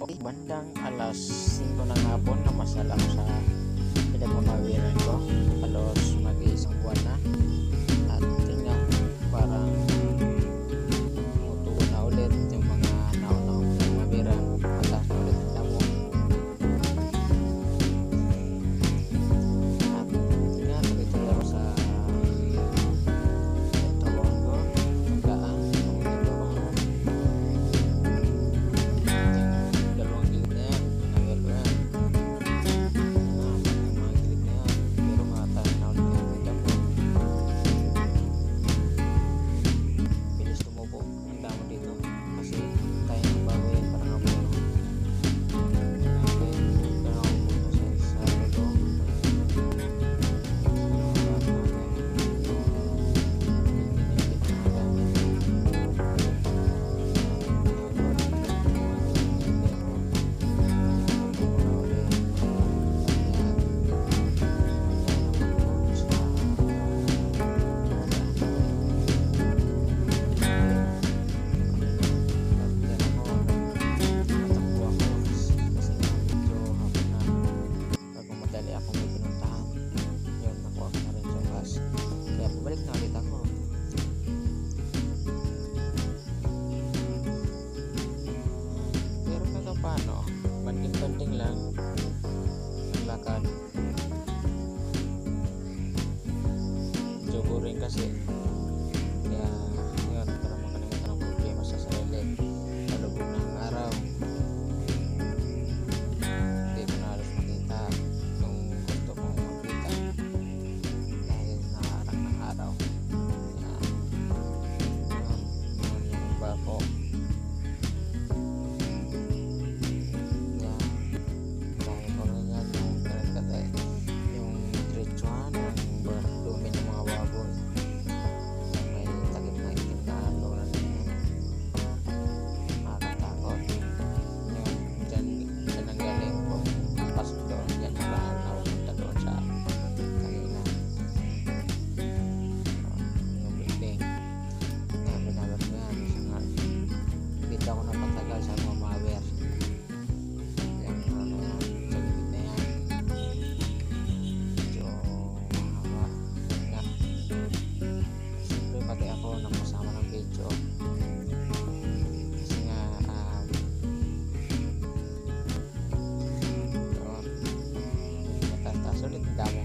Okay, bandang alas 5 ng hapon na masala ko sa pinagmamawiran ko. Halos mag-iisang buwan na. At yun nga, parang mutuo na ulit yung mga naunang pinagmamawiran. Mataas na ulit ang damo. At yun nga, tuloy-tuloy ako sa trabaho ko. Pagkaan, dalawang gilid na yan. Pinagel ko yan. Mga gilid na yan. Pero mataas na ulit yung damo. Bilis tumubo ang damo dito. Kasi tayo ng bawi parang aburo. Parang aburo sa lolo. Paano? Banding-banding lang ang lakad. Medyo boring kasi. Kaya yun, para makalimutan ang problema sa sarili. Palubog na ang araw. Hindi ko na halos makita yung gusto kong makita dahil naharang ng araw. Yan. Yun yung bako. Ako na patagal sa mamawer yung ano na yan, sa limit na yan medyo mahaba na. Siyempre pati ako napasama ng video kasi nga yun, mataas ulit ang damo.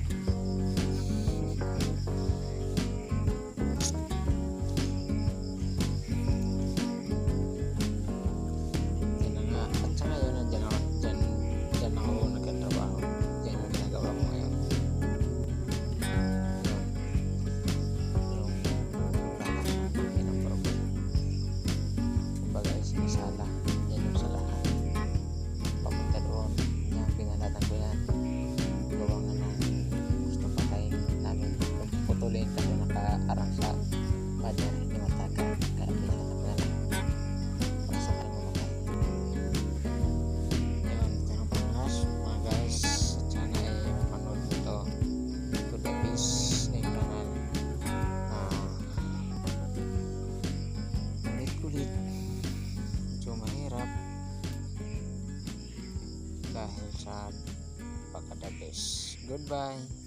Sala, yan yung salahan papunta doon, yan pinalatan ko yan gawa nga ng gusto patayin namin putulin kasi nakaarang sa pader hindi matagal kaya pinalatan ko yan para sa kanya mamatay. Yan, ito ng pangas mga guys, sana ay mapanood mo ito. Good peace na yung kanal kulit medyo mahirap dahil sa pagkadabis. Goodbye.